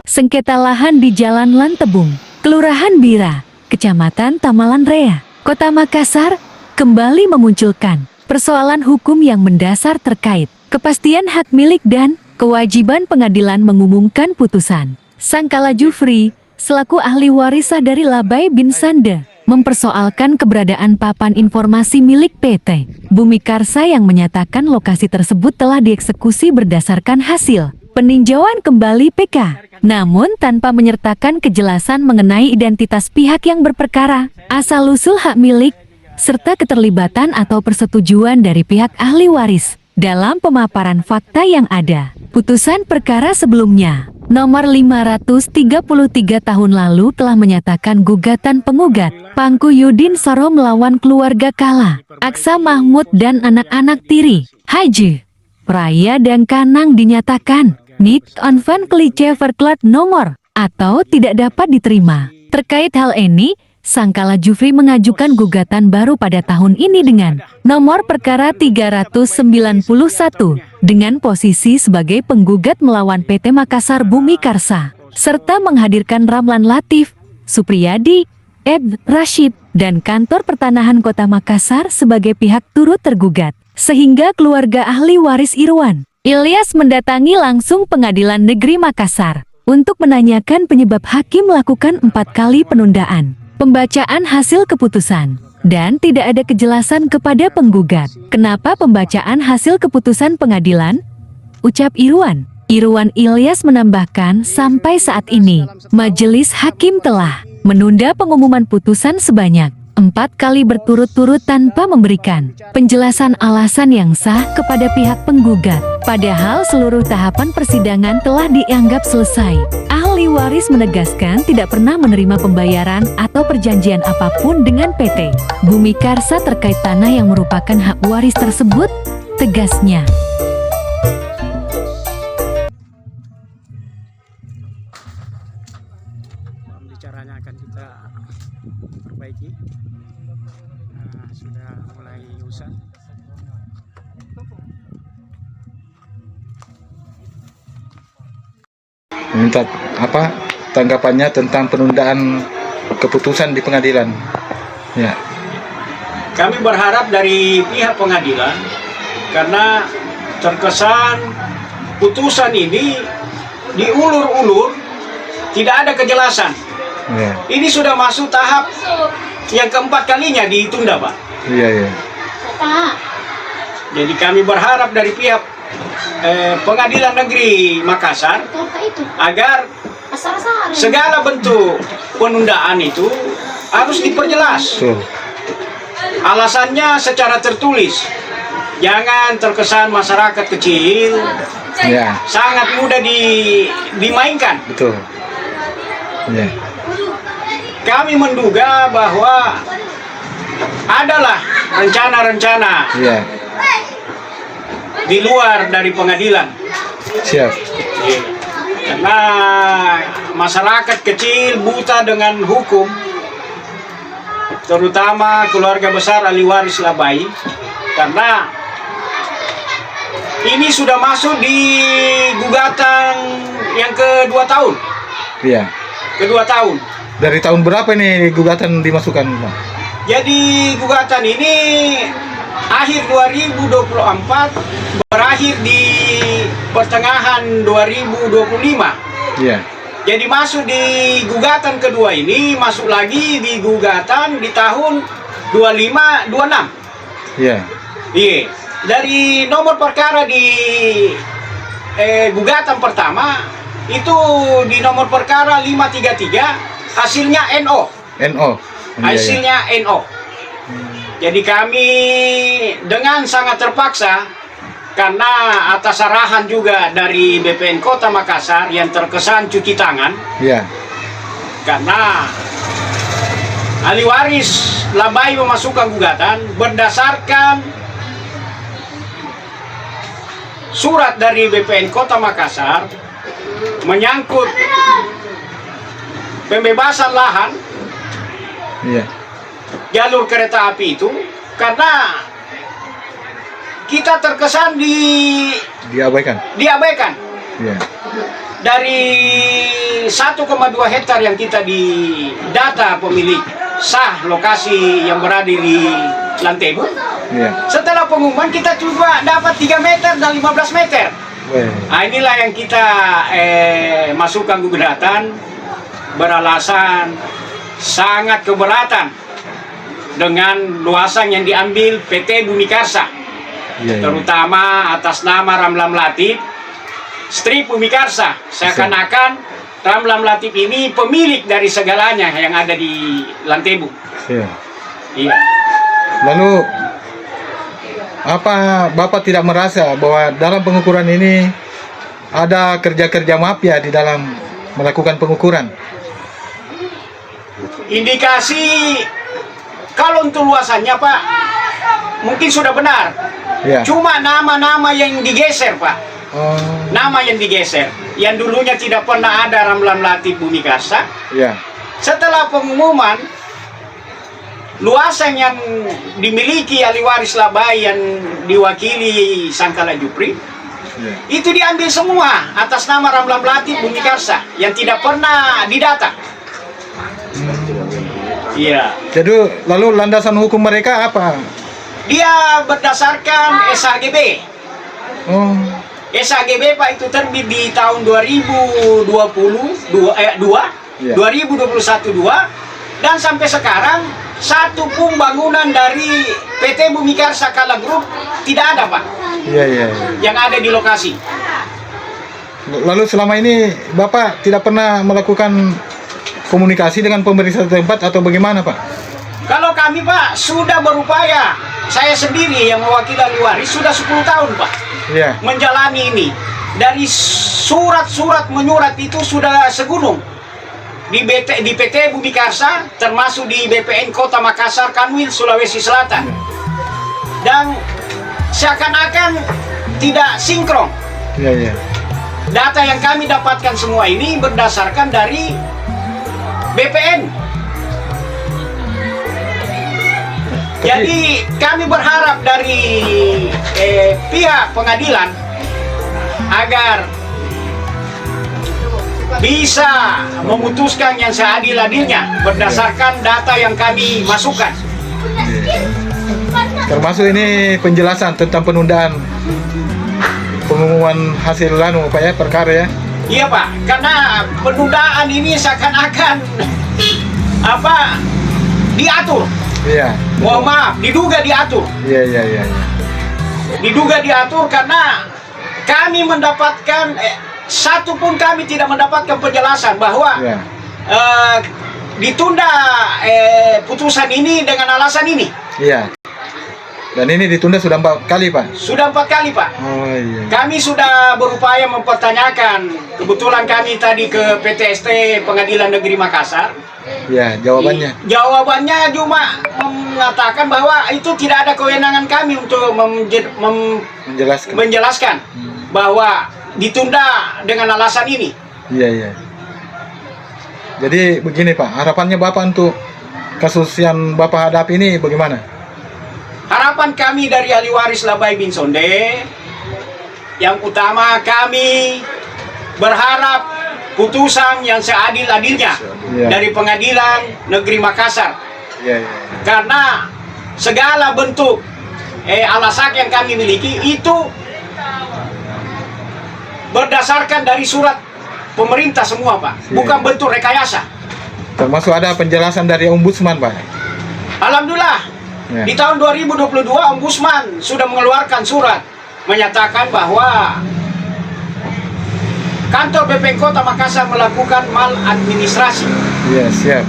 Sengketa lahan di Jalan Lantebung, Kelurahan Bira, Kecamatan Tamalan Rea, Kota Makassar, kembali memunculkan persoalan hukum yang mendasar terkait kepastian hak milik dan kewajiban pengadilan mengumumkan putusan. Sangkala Jufri, selaku ahli waris dari Labai bin Sande, mempersoalkan keberadaan papan informasi milik PT Bumi Karsa yang menyatakan lokasi tersebut telah dieksekusi berdasarkan hasil peninjauan kembali PK, namun tanpa menyertakan kejelasan mengenai identitas pihak yang berperkara, asal-usul hak milik, serta keterlibatan atau persetujuan dari pihak ahli waris dalam pemaparan fakta yang ada. Putusan perkara sebelumnya, nomor 533 tahun lalu telah menyatakan gugatan penggugat, Pangku Yudin Soro melawan keluarga Kala, Aksa Mahmud dan anak-anak tiri, Haji Raya dan Kanang dinyatakan niet onvankelijk verklaard nomor atau tidak dapat diterima. Terkait hal ini, Sangkala Jufri mengajukan gugatan baru pada tahun ini dengan nomor perkara 391 dengan posisi sebagai penggugat melawan PT Makassar Bumi Karsa, serta menghadirkan Ramlan Latif, Supriyadi, Ed Rashid, dan Kantor Pertanahan Kota Makassar sebagai pihak turut tergugat, sehingga keluarga ahli waris Irwan Ilyas mendatangi langsung Pengadilan Negeri Makassar untuk menanyakan penyebab hakim melakukan 4 kali penundaan pembacaan hasil keputusan, dan tidak ada kejelasan kepada penggugat. Kenapa pembacaan hasil keputusan pengadilan? Ucap Irwan Ilyas menambahkan sampai saat ini, majelis hakim telah menunda pengumuman putusan sebanyak 4 kali berturut-turut tanpa memberikan penjelasan alasan yang sah kepada pihak penggugat. Padahal seluruh tahapan persidangan telah dianggap selesai. Ahli waris menegaskan tidak pernah menerima pembayaran atau perjanjian apapun dengan PT Bumi Karsa terkait tanah yang merupakan hak waris tersebut, tegasnya. Caranya akan kita perbaiki. Sudah mulai usang. Minta apa tanggapannya tentang penundaan keputusan di pengadilan? Ya. Kami berharap dari pihak pengadilan, karena terkesan putusan ini diulur-ulur, tidak ada kejelasan. Ya. Ini sudah masuk tahap yang keempat kalinya ditunda, Pak. Iya. Jadi kami berharap dari pihak Pengadilan Negeri Makassar agar segala bentuk penundaan itu harus diperjelas. Alasannya secara tertulis. Jangan terkesan masyarakat kecil sangat mudah dimainkan. Betul. Ya. Kami menduga bahwa adalah rencana-rencana di luar dari pengadilan. Siap. Karena masyarakat kecil buta dengan hukum, terutama keluarga besar ahli waris Labai, karena ini sudah masuk di gugatan yang kedua tahun. Iya. Kedua tahun. Dari tahun berapa nih gugatan dimasukkan, Pak? Jadi gugatan ini akhir 2024, berakhir di pertengahan 2025. Iya. Jadi masuk di gugatan kedua ini, masuk lagi di gugatan di tahun 25-26. Iya. Iya. Dari nomor perkara di gugatan pertama itu di nomor perkara 533, hasilnya NO. NO. Hasilnya NO. Jadi kami dengan sangat terpaksa, karena atas arahan juga dari BPN Kota Makassar yang terkesan cuci tangan. Iya. Karena ahli waris Labai memasukkan gugatan berdasarkan surat dari BPN Kota Makassar menyangkut pembebasan lahan. Iya. Jalur kereta api itu, karena kita terkesan diabaikan. Iya. dari 1,2 hektar yang kita di data pemilik sah lokasi yang berada di Lantebu. Iya. Setelah pengumuman kita coba dapat 3 meter dan 15 meter. Weh. Nah, inilah yang kita masukkan gugatan beralasan sangat keberatan dengan luasan yang diambil PT Bumi Karsa, Iya, iya. terutama atas nama Ramlan Latif, Strip Bumi Karsa. Seakan-akan Ramlan Latif ini pemilik dari segalanya yang ada di Lantebu. Iya. Iya. Lalu apa Bapak tidak merasa bahwa dalam pengukuran ini ada kerja-kerja mafia di dalam melakukan pengukuran? Indikasi kalau untuk luasannya Pak mungkin sudah benar. Iya. Cuma nama-nama yang digeser Pak. Oh, Nama yang digeser. Yang dulunya tidak pernah ada Ramlan Latif Bumi Karsa. iya. Setelah pengumuman luasan yang dimiliki ahli waris Labai yang diwakili Sangkala Jupri Iya. itu diambil semua atas nama Ramlan Latif Bumi Karsa yang tidak pernah didata. Iya. Jadi lalu landasan hukum mereka apa? Dia berdasarkan SHGB. Oh, SHGB Pak itu terbit di tahun 2021 Iya. 2 dan sampai sekarang satu pun bangunan dari PT Bumi Karsa Kala Group tidak ada Pak iya, iya, iya. yang ada di lokasi. Lalu selama ini Bapak tidak pernah melakukan komunikasi dengan pemerintah tempat atau bagaimana Pak? Kalau kami Pak sudah berupaya, saya sendiri yang mewakili ahli waris sudah 10 tahun Pak Iya. menjalani ini. Dari surat-surat menyurat itu sudah segunung di PT Bumi Karsa, termasuk di BPN Kota Makassar, Kanwil, Sulawesi Selatan. Dan seakan-akan tidak sinkron. Iya, iya. Data yang kami dapatkan semua ini berdasarkan dari BPN. Jadi kami berharap dari pihak pengadilan agar bisa memutuskan yang seadil-adilnya berdasarkan data yang kami masukkan. Termasuk ini penjelasan tentang penundaan pengumuman hasil Pak ya, perkara ya. Iya Pak, karena penundaan ini seakan-akan diatur. Iya. Mohon maaf, diduga diatur. Iya, iya, iya, iya. Diduga diatur karena kami mendapatkan satu pun kami tidak mendapatkan penjelasan bahwa Iya. ditunda putusan ini dengan alasan ini. Iya. Dan ini ditunda sudah 4 kali Pak. Sudah 4 kali Pak. Oh iya. Kami sudah berupaya mempertanyakan. Kebetulan kami tadi ke PTST Pengadilan Negeri Makassar. Ya, jawabannya. Jawabannya cuma mengatakan bahwa itu tidak ada kewenangan kami untuk Menjelaskan. menjelaskan bahwa ditunda dengan alasan ini. Iya, iya. Jadi begini Pak, harapannya Bapak untuk kasus yang Bapak hadapi ini bagaimana? Harapan kami dari ahli waris Labai bin Sonde, yang utama kami berharap putusan yang seadil-adilnya Iya. dari Pengadilan Negeri Makassar. Iya, iya. Karena segala bentuk alasan yang kami miliki itu berdasarkan dari surat pemerintah semua Pak, Iya. bukan bentuk rekayasa. Termasuk ada penjelasan dari Ombudsman Pak. Alhamdulillah. Ya. Di tahun 2022 Ombudsman sudah mengeluarkan surat menyatakan bahwa kantor BPN Kota Makassar melakukan maladministrasi. Iya, siap.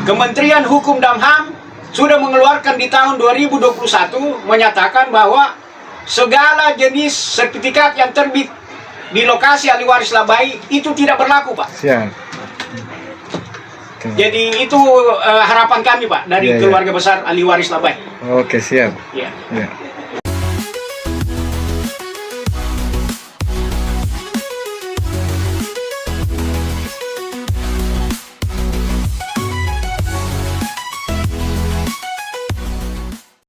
Kementerian Hukum dan HAM sudah mengeluarkan di tahun 2021 menyatakan bahwa segala jenis sertifikat yang terbit di lokasi ahli waris Labai itu tidak berlaku Pak. Siap. Oke. Jadi itu harapan kami Pak dari Iya, iya. keluarga besar ahli waris Labai. Oke, siap. Ya. Ya.